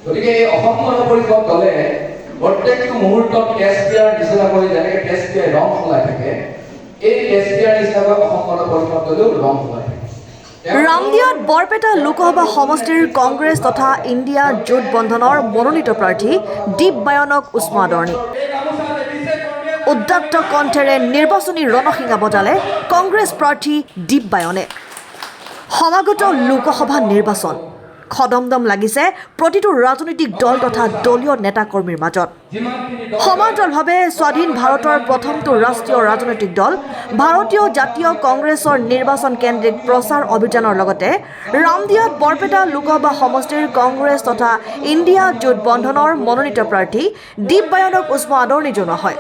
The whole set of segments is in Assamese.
গতিকে এই অসম গণ পৰিষদ দলে প্ৰত্যেকটো মুহূৰ্তত এছপিআৰ নিচিনা কৰি যেনেকৈ এছপিআই ৰং সলাই থাকে, এই এছপিআৰ নিচিনাকৈ অসম গণ পৰিষদ দলেও ৰং সলাই থাকে। ৰামদিয়াত বৰপেটা লোকসভা সমষ্টিৰ কংগ্ৰেছ তথা ইণ্ডিয়া জোট বন্ধনৰ মনোনীত প্ৰাৰ্থী দীপ বায়নক উষ্ম আদৰণি। উদ্যক্ত কণ্ঠেৰে নিৰ্বাচনী ৰণসিঙা বজালে কংগ্ৰেছ প্ৰাৰ্থী দীপ বায়নে। সমাগত লোকসভা নিৰ্বাচন খদমদম লাগিছে প্ৰতিটো ৰাজনৈতিক দল তথা দলীয় নেতা কৰ্মীৰ মাজত। সমান্তৰালভাৱে স্বাধীন ভাৰতৰ প্ৰথমটো ৰাষ্ট্ৰীয় ৰাজনৈতিক দল ভাৰতীয় জাতীয় কংগ্ৰেছৰ নিৰ্বাচন কেন্দ্ৰিক প্ৰচাৰ অভিযানৰ লগতে ৰামদিয়াত বৰপেটা লোকসভা সমষ্টিৰ কংগ্ৰেছ তথা ইণ্ডিয়া জোট বন্ধনৰ মনোনীত প্ৰাৰ্থী দীপ বায়নক উষ্ম আদৰণি জনোৱা হয়।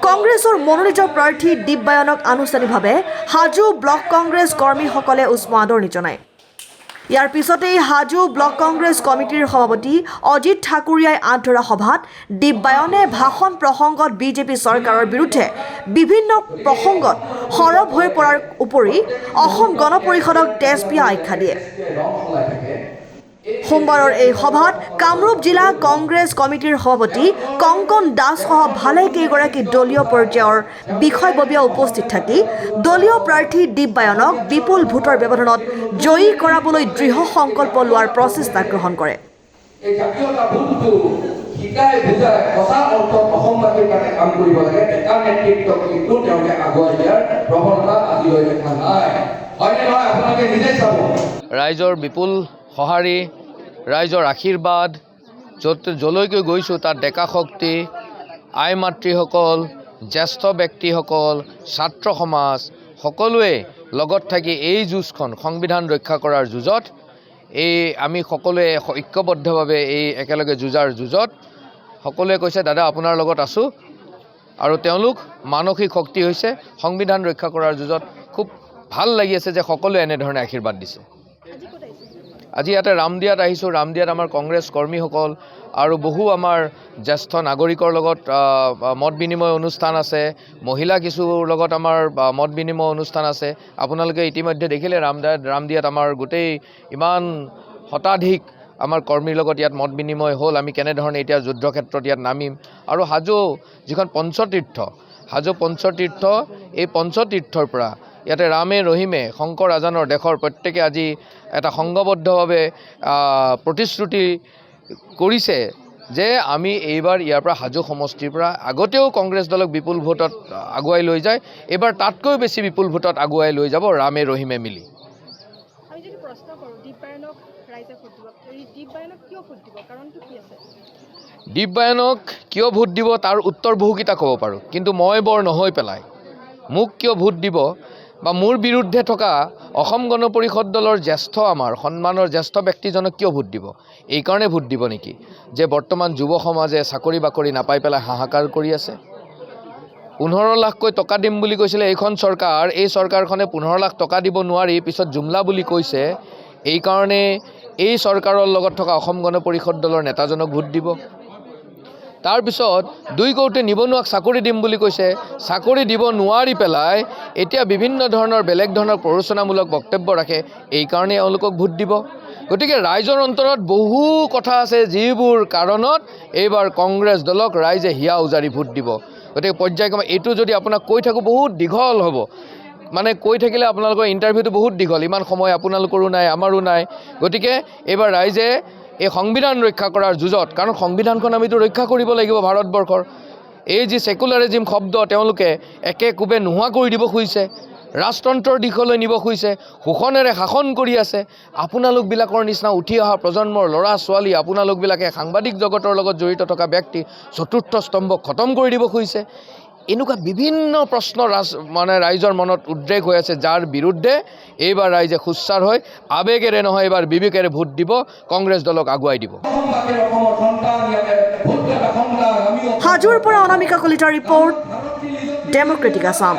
কংগ্ৰেছৰ মনোনীত প্ৰাৰ্থী দীপ বায়নক আনুষ্ঠানিকভাৱে হাজো ব্লক কংগ্ৰেছ কৰ্মীসকলে উষ্ম আদৰণি জনায়। ইয়াৰ পিছতেই হাজো ব্লক কংগ্ৰেছ কমিটিৰ সভাপতি অজিত ঠাকুৰীয়াই আঁত ধৰা সভাত দীপ বায়নে ভাষণ প্ৰসংগত বিজেপি চৰকাৰৰ বিৰুদ্ধে বিভিন্ন প্ৰসংগত সৰব হৈ পৰাৰ উপৰি অসম গণ পৰিষদক তেজপিয়া আখ্যা দিয়ে। সোমবাৰৰ এই সভাত কামৰূপ জিলা কংগ্ৰেছ কমিটিৰ সভাপতি কংকন দাসসহ ভালেকেইগৰাকী দলীয় পৰ্যায়ৰ বিষয়ববীয়া উপস্থিত থাকি দলীয় প্ৰাৰ্থী দীপ বায়নক বিপুল ভোটৰ ব্যৱধানত জয়ী কৰাবলৈ দৃঢ় সংকল্প লোৱাৰ প্ৰচেষ্টা গ্ৰহণ কৰে। ৰাইজৰ বিপুল সঁহাৰি, ৰাইজৰ আশীৰ্বাদ, যলৈকে গৈছোঁ তাত ডেকা শক্তি, আই মাতৃসকল, জ্যেষ্ঠ ব্যক্তিসকল, ছাত্ৰ সমাজ সকলোৱে লগত থাকি এই যুঁজখন সংবিধান ৰক্ষা কৰাৰ যুঁজত আমি সকলোৱে ঐক্যবদ্ধভাৱে এই একেলগে যুঁজাৰ যুঁজত সকলোৱে কৈছে দাদা আপোনাৰ লগত আছোঁ, আৰু তেওঁলোক মানসিক শক্তি হৈছে সংবিধান ৰক্ষা কৰাৰ যুঁজত। খুব ভাল লাগি আছে যে সকলোৱে এনেধৰণে আশীৰ্বাদ দিছে। আজি ইয়াতে ৰামদিয়াত আহিছোঁ। ৰামদিয়াত আমাৰ কংগ্ৰেছ কৰ্মীসকল আৰু বহু আমাৰ জ্যেষ্ঠ নাগৰিকৰ লগত মত বিনিময় অনুষ্ঠান আছে, মহিলা কিছুৰ লগত আমাৰ মত বিনিময় অনুষ্ঠান আছে। আপোনালোকে ইতিমধ্যে দেখিলে ৰামদিয়াত আমাৰ গোটেই ইমান শতাধিক আমাৰ কৰ্মীৰ লগত ইয়াত মত বিনিময় হ'ল। আমি কেনেধৰণে এতিয়া যুদ্ধক্ষেত্ৰত ইয়াত নামিম, আৰু হাজো যিখন পঞ্চতীৰ্থ, হাজো পঞ্চতীৰ্থ, এই পঞ্চতীৰ্থৰ পৰা ইয়াতে ৰামে ৰহিমে শংকৰ আজানৰ দেশৰ প্ৰত্যেকে আজি এটা সংঘবদ্ধভাৱে প্ৰতিশ্ৰুতি কৰিছে যে আমি এইবাৰ ইয়াৰ পৰা হাজো সমষ্টিৰ পৰা আগতেও কংগ্ৰেছ দলক বিপুল ভোটত আগুৱাই লৈ যায়, এইবাৰ তাতকৈ বেছি বিপুল ভোটত আগুৱাই লৈ যাব ৰামে ৰহিমে মিলি। দীপ বায়নক কিয় ভোট দিব তাৰ উত্তৰ বহুকেইটা ক'ব পাৰোঁ, কিন্তু মই বৰ নহৈ পেলাই মোক কিয় ভোট দিব বা মোৰ বিৰুদ্ধে থকা অসম গণ পৰিষদ দলৰ জ্যেষ্ঠ আমাৰ সন্মানৰ জ্যেষ্ঠ ব্যক্তিজনক কিয় ভোট দিব, এইকাৰণে ভোট দিব নেকি যে বৰ্তমান যুৱ সমাজে চাকৰি বাকৰি নাপাই পেলাই হাহাকাৰ কৰি আছে। 15 লাখকৈ টকা দিম বুলি কৈছিলে এইখন চৰকাৰ, এই চৰকাৰখনে 15 লাখ টকা দিব নোৱাৰি পিছত জুমলা বুলি কৈছে। এইকাৰণে এই চৰকাৰৰ লগত থকা অসম গণ পৰিষদ দলৰ নেতাজনক ভোট দিব। তাৰপিছত 2 কোটি নিবনুৱাক চাকৰি দিম বুলি কৈছে, চাকৰি দিব নোৱাৰি পেলাই এতিয়া বিভিন্ন ধৰণৰ বেলেগ ধৰণৰ প্ৰৰোচনামূলক বক্তব্য ৰাখে, এইকাৰণে এওঁলোকক ভোট দিব। গতিকে ৰাইজৰ অন্তৰত বহু কথা আছে যিবোৰ কাৰণত এইবাৰ কংগ্ৰেছ দলক ৰাইজে হিয়া উজাৰি ভোট দিব। গতিকে পৰ্যায়ক্ৰমে এইটো যদি আপোনাক কৈ থাকোঁ বহুত দীঘল হ'ব, মানে কৈ থাকিলে আপোনালোকৰ ইণ্টাৰভিউটো বহুত দীঘল, ইমান সময় আপোনালোকৰো নাই আমাৰো নাই। গতিকে এইবাৰ ৰাইজে এই সংবিধান ৰক্ষা কৰাৰ যুঁজত, কাৰণ সংবিধানখন আমিতো ৰক্ষা কৰিব লাগিব ভাৰতবৰ্ষৰ, এই যি ছেকুলাৰিজিম শব্দ তেওঁলোকে একে কোবে নোহোৱা কৰি দিব খুজিছে, ৰাজতন্ত্ৰৰ দিশলৈ নিব খুজিছে, শোষণেৰে শাসন কৰি আছে। আপোনালোকবিলাকৰ নিচিনা উঠি অহা প্ৰজন্মৰ ল'ৰা ছোৱালী, আপোনালোকবিলাকে সাংবাদিক জগতৰ লগত জড়িত থকা ব্যক্তি চতুৰ্থ স্তম্ভক খতম কৰি দিব খুজিছে। এনেকুৱা বিভিন্ন প্ৰশ্ন ৰাইজৰ মনত উদ্ৰেক হৈ আছে, যাৰ বিৰুদ্ধে এইবাৰ ৰাইজে সোচ্চাৰ হৈ আৱেগেৰে নহয় এইবাৰ বিবেকেৰে ভোট দিব, কংগ্ৰেছ দলক আগুৱাই দিব। হাজোৰ পৰা অনামিকা কলিতাৰ ৰিপৰ্ট, ডেমক্ৰেটিক আছাম।